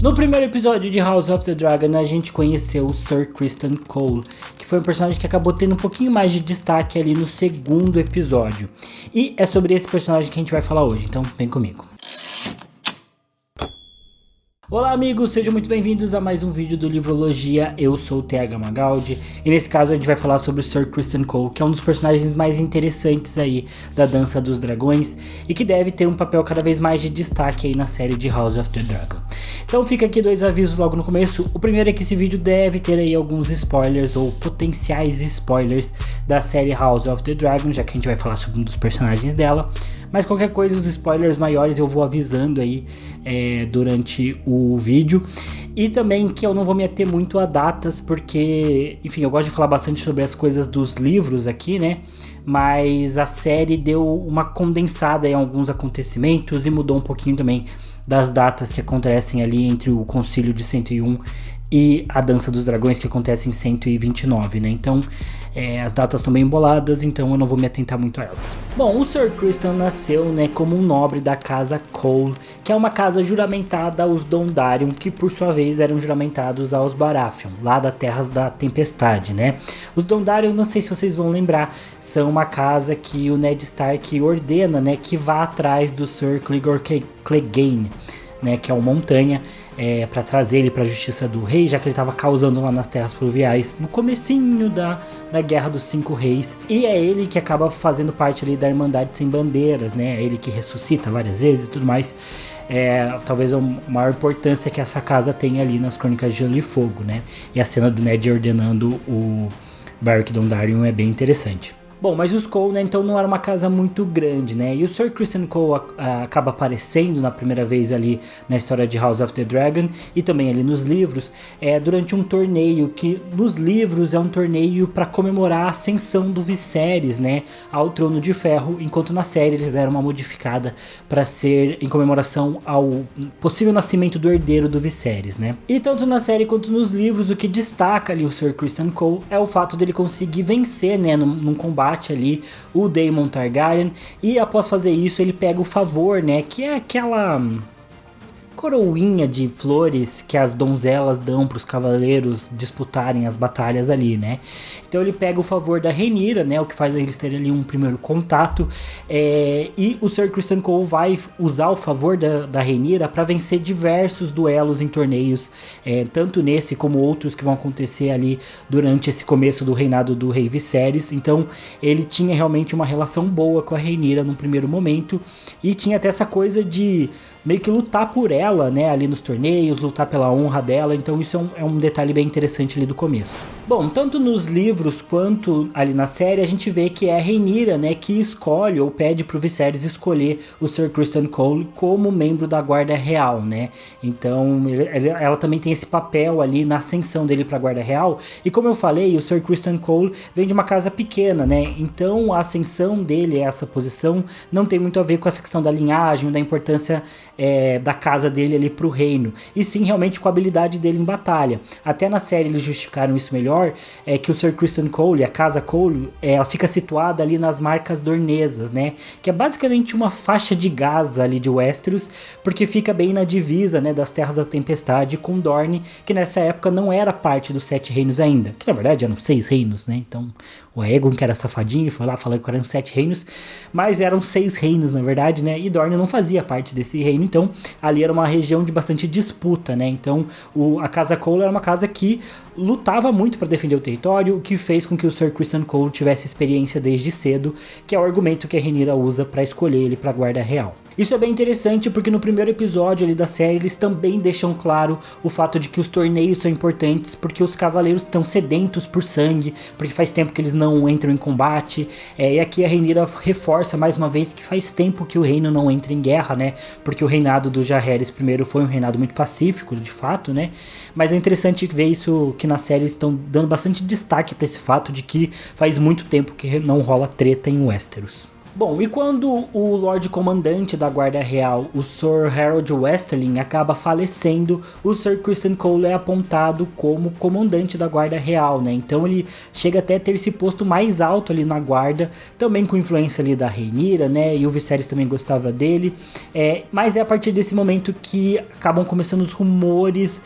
No primeiro episódio de House of the Dragon, a gente conheceu o Sir Criston Cole, que foi um personagem que acabou tendo um pouquinho mais de destaque ali no segundo episódio. E é sobre esse personagem que a gente vai falar hoje, então vem comigo. Olá amigos, sejam muito bem-vindos a mais um vídeo do Livrologia. Eu sou o TH Magaldi e nesse caso a gente vai falar sobre o Sir Criston Cole, que é um dos personagens mais interessantes aí da Dança dos Dragões e que deve ter um papel cada vez mais de destaque aí na série de House of the Dragon. Então fica aqui dois avisos logo no começo. O primeiro é que esse vídeo deve ter aí alguns spoilers ou potenciais spoilers da série House of the Dragon, já que a gente vai falar sobre um dos personagens dela. Mas qualquer coisa, os spoilers maiores eu vou avisando aí durante o vídeo. E também que eu não vou me ater muito a datas, porque, enfim, eu gosto de falar bastante sobre as coisas dos livros aqui, né? Mas a série deu uma condensada em alguns acontecimentos e mudou um pouquinho também das datas que acontecem ali entre o Concílio de 101 e a Dança dos Dragões, que acontece em 129, né? Então, as datas estão bem emboladas, então eu não vou me atentar muito a elas. Bom, o Sir Criston nasceu, né, como um nobre da casa Cole, que é uma casa juramentada aos Dondarrion, que por sua vez eram juramentados aos Baratheon, lá das Terras da Tempestade, né? Os Dondarrion, não sei se vocês vão lembrar, são uma casa que o Ned Stark ordena, né, que vá atrás do Sir Clegane, né, que é uma montanha, para trazer ele para a justiça do rei, já que ele estava causando lá nas terras fluviais no comecinho da Guerra dos Cinco Reis. E é ele que acaba fazendo parte ali da Irmandade Sem Bandeiras, né? É ele que ressuscita várias vezes e tudo mais. Talvez a maior importância que essa casa tem ali nas Crônicas de Gelo e Fogo, né? E a cena do Ned ordenando o Beric Dondarrion é bem interessante. Bom, mas os Cole, né, então não era uma casa muito grande, né? E o Sir Criston Cole acaba aparecendo na primeira vez ali na história de House of the Dragon e também ali nos livros, durante um torneio que nos livros é um torneio para comemorar a ascensão do Viserys, né, ao Trono de Ferro, enquanto na série eles deram uma modificada para ser em comemoração ao possível nascimento do herdeiro do Viserys, né? E tanto na série quanto nos livros, o que destaca ali o Sir Criston Cole é o fato dele conseguir vencer, né, num combate ali o Daemon Targaryen, e após fazer isso ele pega o favor, né, que é aquela coroinha de flores que as donzelas dão para os cavaleiros disputarem as batalhas ali, né? Então ele pega o favor da Rhaenyra, né? O que faz eles terem ali um primeiro contato, e o Sir Criston Cole vai usar o favor da Rhaenyra para vencer diversos duelos em torneios, tanto nesse como outros que vão acontecer ali durante esse começo do reinado do rei Viserys. Então ele tinha realmente uma relação boa com a Rhaenyra num primeiro momento, e tinha até essa coisa de meio que lutar por ela, né, ali nos torneios, lutar pela honra dela. Então isso é um detalhe bem interessante ali do começo. Bom, tanto nos livros quanto ali na série a gente vê que é a Rhaenyra, né, que escolhe ou pede pro Viserys escolher o Sir Criston Cole como membro da Guarda Real, né? Então ela também tem esse papel ali na ascensão dele pra Guarda Real. E como eu falei, o Sir Criston Cole vem de uma casa pequena, né? Então a ascensão dele, essa posição, não tem muito a ver com essa questão da linhagem, da importância da casa dele ali pro reino, e sim realmente com a habilidade dele em batalha. Até na série eles justificaram isso melhor, que o Sir Criston Cole, a casa Cole, ela fica situada ali nas Marcas Dornesas, né, que é basicamente uma faixa de Gaza ali de Westeros, porque fica bem na divisa, né, das Terras da Tempestade com Dorne, que nessa época não era parte dos 7 reinos ainda, que na verdade eram 6 reinos, né? Então o Aegon, que era safadinho, foi lá falando que eram 7 reinos, mas eram 6 reinos na verdade, né? E Dorne não fazia parte desse reino, então ali era uma região de bastante disputa, né? Então a casa Cole era uma casa que lutava muito para defender o território, o que fez com que o Sir Criston Cole tivesse experiência desde cedo, que é o argumento que a Rhaenyra usa para escolher ele para a Guarda Real. Isso é bem interessante porque no primeiro episódio ali da série eles também deixam claro o fato de que os torneios são importantes porque os cavaleiros estão sedentos por sangue, porque faz tempo que eles não entram em combate, e aqui a Rhaenyra reforça mais uma vez que faz tempo que o reino não entra em guerra, né, porque o reinado do Jaehaerys I foi um reinado muito pacífico, de fato, né, mas é interessante ver isso, que na série eles estão dando bastante destaque para esse fato de que faz muito tempo que não rola treta em Westeros. Bom, e quando o Lorde Comandante da Guarda Real, o Sir Harold Westerling, acaba falecendo, o Sir Criston Cole é apontado como comandante da Guarda Real, né? Então ele chega até a ter esse posto mais alto ali na guarda, também com influência ali da Rhaenyra, né? E o Viserys também gostava dele. Mas é a partir desse momento que acabam começando os rumores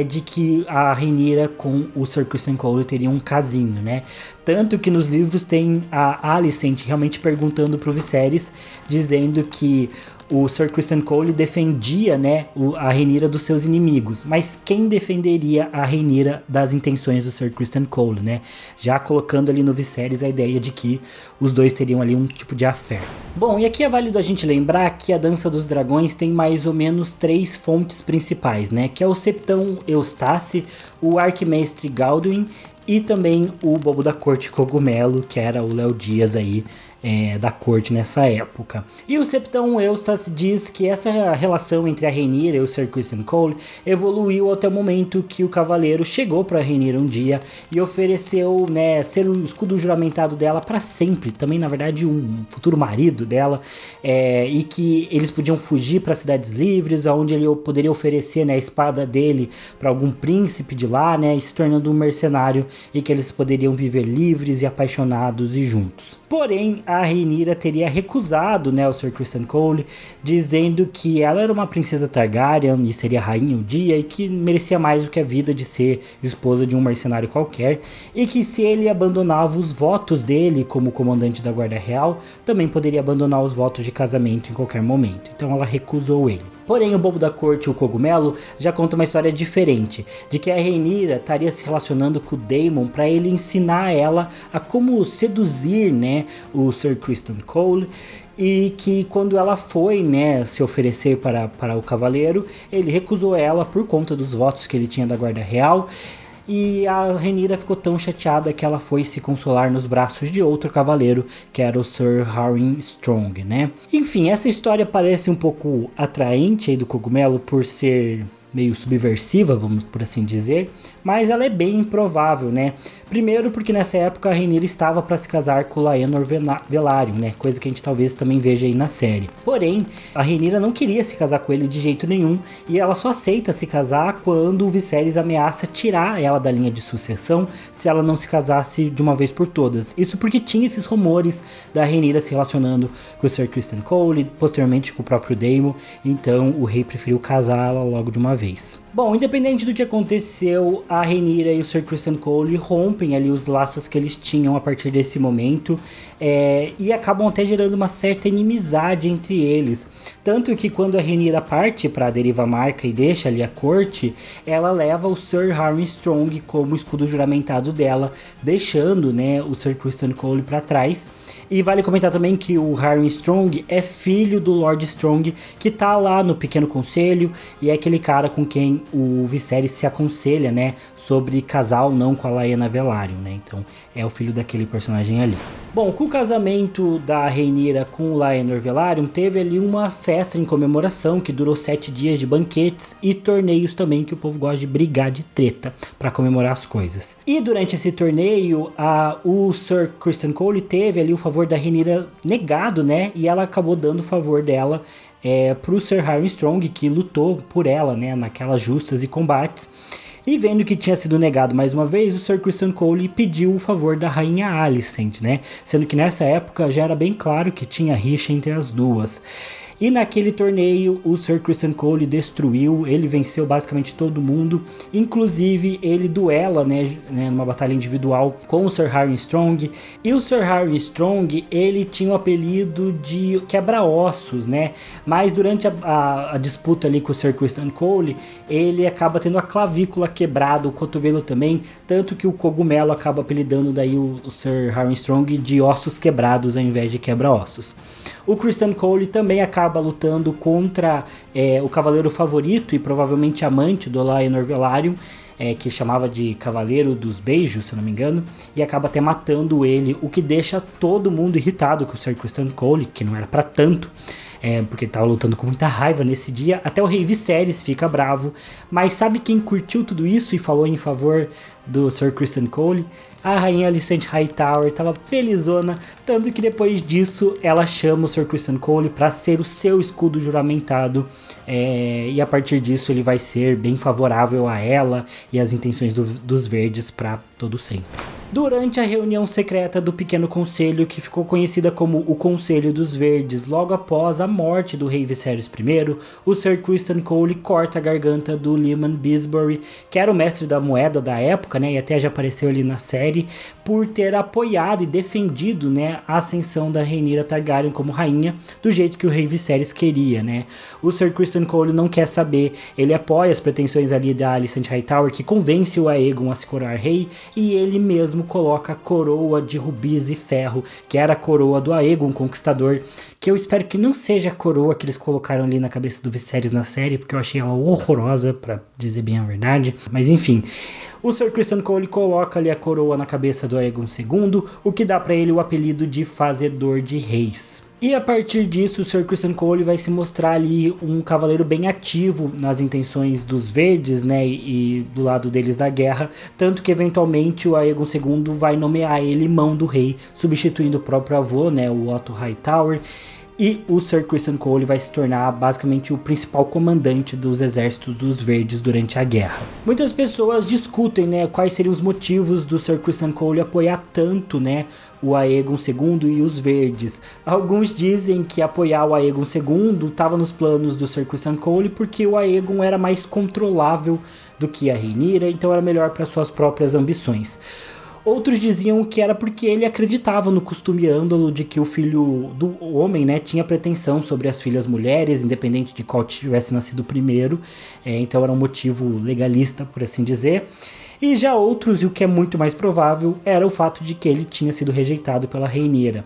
de que a Rhaenyra com o Sir Criston Cole teriam um casinho, né? Tanto que nos livros tem a Alicent realmente perguntando pro Viserys, dizendo que o Sir Criston Cole defendia, né, a Rhaenyra dos seus inimigos, mas quem defenderia a Rhaenyra das intenções do Sir Criston Cole, né? Já colocando ali no Viserys a ideia de que os dois teriam ali um tipo de affair. Bom, e aqui é válido a gente lembrar que a Dança dos Dragões tem mais ou menos 3 fontes principais, né? Que é o Septão Eustace, o Arquimestre Galdwin e também o Bobo da Corte Cogumelo, que era o Léo Dias aí, da corte nessa época. E o Septão Eustace diz que essa relação entre a Rhaenyra e o Sir Criston Cole evoluiu até o momento que o cavaleiro chegou para a Rhaenyra um dia e ofereceu, né, ser o escudo juramentado dela para sempre, também na verdade um futuro marido dela, e que eles podiam fugir para cidades livres, onde ele poderia oferecer, né, a espada dele para algum príncipe de lá, né, e se tornando um mercenário, e que eles poderiam viver livres e apaixonados e juntos. Porém, a Rhaenyra teria recusado, né, o Sir Criston Cole, dizendo que ela era uma princesa Targaryen e seria rainha um dia e que merecia mais do que a vida de ser esposa de um mercenário qualquer, e que se ele abandonava os votos dele como comandante da Guarda Real, também poderia abandonar os votos de casamento em qualquer momento. Então ela recusou ele. Porém, o Bobo da Corte, o Cogumelo, já conta uma história diferente, de que a Rhaenyra estaria se relacionando com o Daemon para ele ensinar ela a como seduzir, né, o Sir Criston Cole, e que quando ela foi, né, se oferecer para o cavaleiro, ele recusou ela por conta dos votos que ele tinha da Guarda Real. E a Rhaenyra ficou tão chateada que ela foi se consolar nos braços de outro cavaleiro, que era o Sir Harwin Strong, né? Enfim, essa história parece um pouco atraente aí do Cogumelo por ser meio subversiva, vamos por assim dizer, mas ela é bem improvável, né? Primeiro porque nessa época a Rhaenyra estava para se casar com Laenor Velaryon, né? Coisa que a gente talvez também veja aí na série. Porém, a Rhaenyra não queria se casar com ele de jeito nenhum, e ela só aceita se casar quando o Viserys ameaça tirar ela da linha de sucessão se ela não se casasse de uma vez por todas. Isso porque tinha esses rumores da Rhaenyra se relacionando com o Sir Criston Cole, posteriormente com o próprio Daemon, então o rei preferiu casá-la logo de uma vez. Bom, independente do que aconteceu, a Rhaenyra e o Sir Criston Cole rompem ali os laços que eles tinham a partir desse momento, e acabam até gerando uma certa inimizade entre eles. Tanto que quando a Rhaenyra parte para a Deriva Marca e deixa ali a corte, ela leva o Sir Harwin Strong como escudo juramentado dela, deixando, né, o Sir Criston Cole para trás. E vale comentar também que o Harwin Strong é filho do Lord Strong, que tá lá no Pequeno Conselho, e é aquele cara com quem o Viserys se aconselha, né, sobre casar ou não com a Laena Velaryon, né? Então é o filho daquele personagem ali. Bom, com o casamento da Rhaenyra com o Laenor Velaryon, teve ali uma festa em comemoração que durou 7 dias de banquetes e torneios também, que o povo gosta de brigar, de treta, para comemorar as coisas. E durante esse torneio, o Sir Criston Cole teve ali o favor da Rhaenyra negado, né? E ela acabou dando o favor dela pro Sir Harwin Strong, que lutou por ela, né, naquelas justas e combates. E vendo que tinha sido negado mais uma vez, o Sir Criston Cole pediu o favor da rainha Alicent, né? Sendo que nessa época já era bem claro que tinha rixa entre as duas. E naquele torneio o Sir Criston Cole destruiu, ele venceu basicamente todo mundo, inclusive ele duela, né, numa batalha individual com o Sir Harwin Strong. E o Sir Harwin Strong, ele tinha o apelido de quebra-ossos, né, mas durante a disputa ali com o Sir Criston Cole, ele acaba tendo a clavícula quebrada, o cotovelo também, tanto que o Cogumelo acaba apelidando daí o Sir Harwin Strong de ossos quebrados ao invés de quebra-ossos. O Criston Cole também acaba lutando contra o cavaleiro favorito e provavelmente amante do Laenor Velaryon, que chamava de Cavaleiro dos Beijos, se eu não me engano, e acaba até matando ele, o que deixa todo mundo irritado com o Sir Criston Cole, que não era pra tanto. Porque ele tava lutando com muita raiva nesse dia. Até o rei Viserys fica bravo. Mas sabe quem curtiu tudo isso e falou em favor do Sir Criston Cole? A rainha Alicent Hightower tava felizona, tanto que depois disso ela chama o Sir Criston Cole para ser o seu escudo juramentado, e a partir disso ele vai ser bem favorável a ela e as intenções dos verdes para todo sempre. Durante a reunião secreta do Pequeno Conselho, que ficou conhecida como o Conselho dos Verdes, logo após a morte do rei Viserys I, o Sir Criston Cole corta a garganta do Lyman Bisbury, que era o mestre da moeda da época, né, e até já apareceu ali na série, por ter apoiado e defendido, né, a ascensão da Rhaenyra Targaryen como rainha, do jeito que o rei Viserys queria, né. O Sir Criston Cole não quer saber, ele apoia as pretensões ali da Alicent Hightower, que convence o Aegon a se coroar rei, e ele mesmo coloca a coroa de rubis e ferro, que era a coroa do Aegon Conquistador, que eu espero que não seja a coroa que eles colocaram ali na cabeça do Viserys na série, porque eu achei ela horrorosa, pra dizer bem a verdade. Mas enfim, o Sir Criston Cole coloca ali a coroa na cabeça do Aegon II, o que dá pra ele o apelido de Fazedor de Reis. E a partir disso, o Sir Criston Cole vai se mostrar ali um cavaleiro bem ativo nas intenções dos verdes, né, e do lado deles da guerra, tanto que eventualmente o Aegon II vai nomear ele Mão do Rei, substituindo o próprio avô, né, o Otto Hightower. E o Sir Criston Cole vai se tornar basicamente o principal comandante dos exércitos dos verdes durante a guerra. Muitas pessoas discutem, né, quais seriam os motivos do Sir Criston Cole apoiar tanto, né, o Aegon II e os verdes. Alguns dizem que apoiar o Aegon II estava nos planos do Sir Criston Cole porque o Aegon era mais controlável do que a Rhaenyra, então era melhor para suas próprias ambições. Outros diziam que era porque ele acreditava no costume ândalo de que o filho do homem, né, tinha pretensão sobre as filhas mulheres, independente de qual tivesse nascido primeiro, então era um motivo legalista, por assim dizer. E já outros, e o que é muito mais provável, era o fato de que ele tinha sido rejeitado pela Rhaenyra.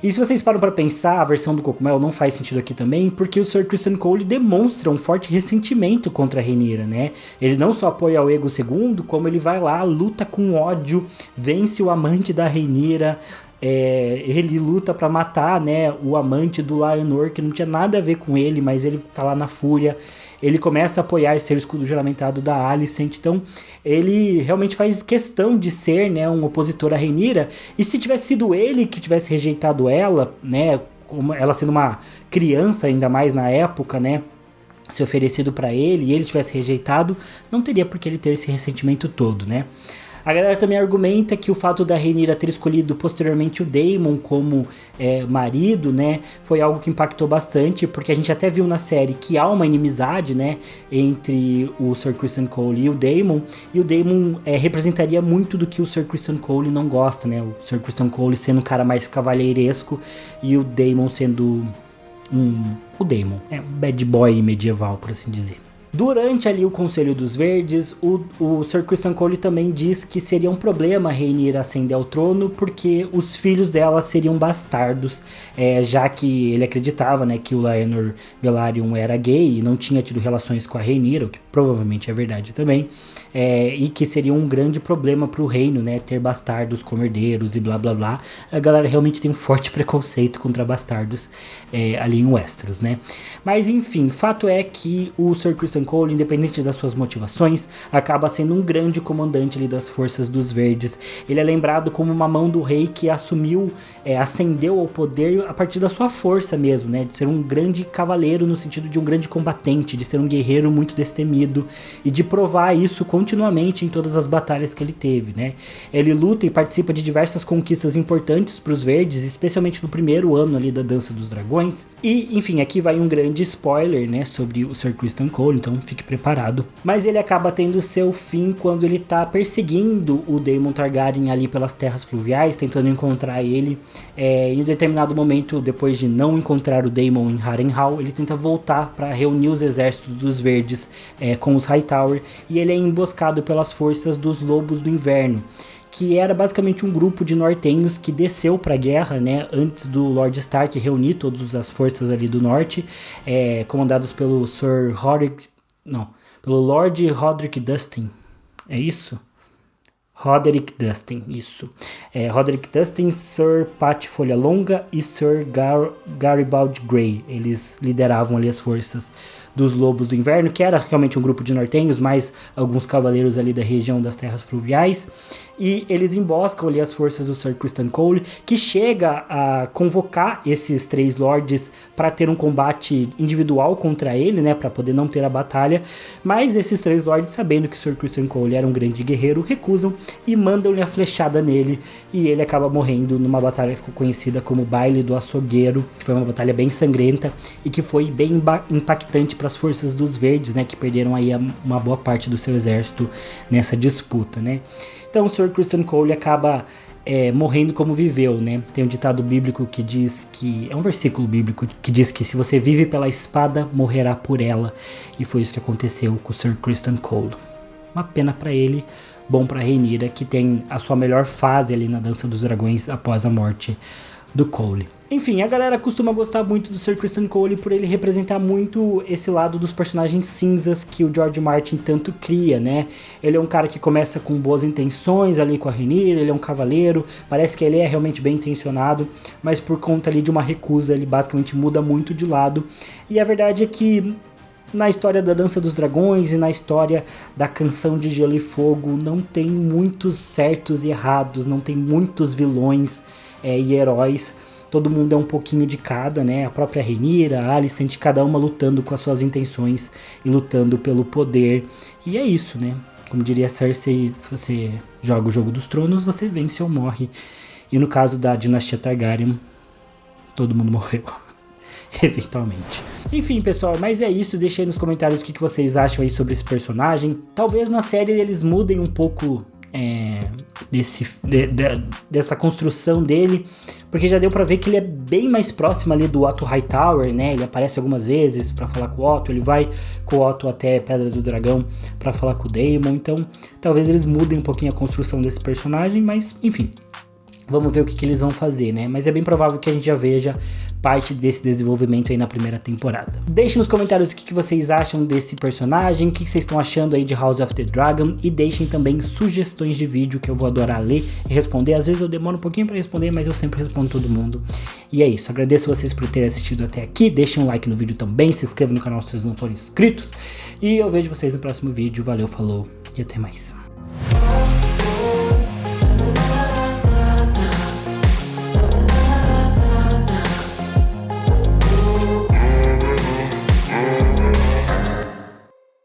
E se vocês param para pensar, a versão do Cogumelo não faz sentido aqui também, porque o Sir Criston Cole demonstra um forte ressentimento contra a Rhaenyra, né? Ele não só apoia o Aegon II, como ele vai lá, luta com ódio, vence o amante da Rhaenyra, ele luta pra matar, né, o amante do Lyonor, que não tinha nada a ver com ele, mas ele tá lá na fúria. Ele começa a apoiar e ser o escudo juramentado da Alicent, então ele realmente faz questão de ser, né, um opositor à Rhaenyra. E se tivesse sido ele que tivesse rejeitado ela, né, como ela sendo uma criança ainda mais na época, né, se oferecido pra ele e ele tivesse rejeitado, não teria por que ele ter esse ressentimento todo, né. A galera também argumenta que o fato da Rhaenyra ter escolhido posteriormente o Daemon como marido, né, foi algo que impactou bastante, porque a gente até viu na série que há uma inimizade, né, entre o Sir Criston Cole e o Daemon representaria muito do que o Sir Criston Cole não gosta, né, o Sir Criston Cole sendo um cara mais cavalheiresco e o Daemon sendo o Daemon, um bad boy medieval, por assim dizer. Durante ali o Conselho dos Verdes, o Sir Criston Cole também diz que seria um problema a Rhaenyra ascender ao trono, porque os filhos dela seriam bastardos, já que ele acreditava, né, que o Lyonor Velaryon era gay e não tinha tido relações com a Rhaenyra, o que provavelmente é verdade também, e que seria um grande problema para o reino, né, ter bastardos como herdeiros e blá blá blá. A galera realmente tem um forte preconceito contra bastardos ali em Westeros, né. Mas enfim, fato é que o Sir Criston Cole, independente das suas motivações, acaba sendo um grande comandante ali das forças dos verdes. Ele é lembrado como uma mão do rei que ascendeu ao poder a partir da sua força mesmo, né, de ser um grande cavaleiro no sentido de um grande combatente, de ser um guerreiro muito destemido e de provar isso continuamente em todas as batalhas que ele teve, né. Ele luta e participa de diversas conquistas importantes para os verdes, especialmente no primeiro ano ali da Dança dos Dragões. E, enfim, aqui vai um grande spoiler, né, sobre o Sir Criston Cole, então fique preparado. Mas ele acaba tendo seu fim quando ele tá perseguindo o Daemon Targaryen ali pelas terras fluviais, tentando encontrar ele. Em um determinado momento, depois de não encontrar o Daemon em Harrenhal, ele tenta voltar para reunir os exércitos dos verdes com os Hightower, e ele é emboscado pelas forças dos Lobos do Inverno, que era basicamente um grupo de nortenhos que desceu pra guerra, né, antes do Lord Stark reunir todas as forças ali do norte, comandados pelo Lord Roderick Dustin. é isso? Roderick Dustin, isso. Roderick Dustin, Sir Pat Folha Longa e Sir Garibaldi Grey. Eles lideravam ali as forças dos Lobos do Inverno, que era realmente um grupo de nortenhos, mais alguns cavaleiros ali da região das terras fluviais. E eles emboscam ali as forças do Sir Criston Cole, que chega a convocar esses 3 lords para ter um combate individual contra ele, né, para poder não ter a batalha. Mas esses 3 lords, sabendo que o Sir Criston Cole era um grande guerreiro, recusam e mandam-lhe a flechada nele, e ele acaba morrendo numa batalha que ficou conhecida como Baile do Açougueiro, que foi uma batalha bem sangrenta e que foi bem impactante para as forças dos Verdes, né, que perderam aí uma boa parte do seu exército nessa disputa, né. Então o Sir Criston Cole acaba morrendo como viveu, né. Tem um ditado bíblico que diz que, é um versículo bíblico que diz que se você vive pela espada, morrerá por ela, e foi isso que aconteceu com o Sir Criston Cole. Uma pena para ele, bom pra Rhaenyra, que tem a sua melhor fase ali na Dança dos Dragões após a morte do Cole. Enfim, a galera costuma gostar muito do Sir Criston Cole por ele representar muito esse lado dos personagens cinzas que o George Martin tanto cria, né? Ele é um cara que começa com boas intenções ali com a Rhaenyra, ele é um cavaleiro, parece que ele é realmente bem intencionado, mas por conta ali de uma recusa, ele basicamente muda muito de lado. E a verdade é que na história da Dança dos Dragões e na história da Canção de Gelo e Fogo não tem muitos certos e errados, não tem muitos vilões e heróis. Todo mundo é um pouquinho de cada, né? A própria Rhaenyra, a Alicent, cada uma lutando com as suas intenções e lutando pelo poder. E é isso, né? Como diria Cersei, se você joga o Jogo dos Tronos, você vence ou morre. E no caso da dinastia Targaryen, todo mundo morreu. Eventualmente. Enfim, pessoal, mas é isso. Deixa aí nos comentários o que vocês acham aí sobre esse personagem. Talvez na série eles mudem um pouco dessa construção dele, porque já deu pra ver que ele é bem mais próximo ali do Otto Hightower, né? Ele aparece algumas vezes pra falar com o Otto, ele vai com o Otto até Pedra do Dragão pra falar com o Daemon, então talvez eles mudem um pouquinho a construção desse personagem, mas enfim, vamos ver o que eles vão fazer, né? Mas é bem provável que a gente já veja parte desse desenvolvimento aí na primeira temporada. Deixem nos comentários o que vocês acham desse personagem, o que vocês estão achando aí de House of the Dragon, e deixem também sugestões de vídeo que eu vou adorar ler e responder. Às vezes eu demoro um pouquinho para responder, mas eu sempre respondo todo mundo. E é isso, agradeço vocês por terem assistido até aqui, deixem um like no vídeo também, se inscrevam no canal se vocês não forem inscritos, e eu vejo vocês no próximo vídeo. Valeu, falou e até mais.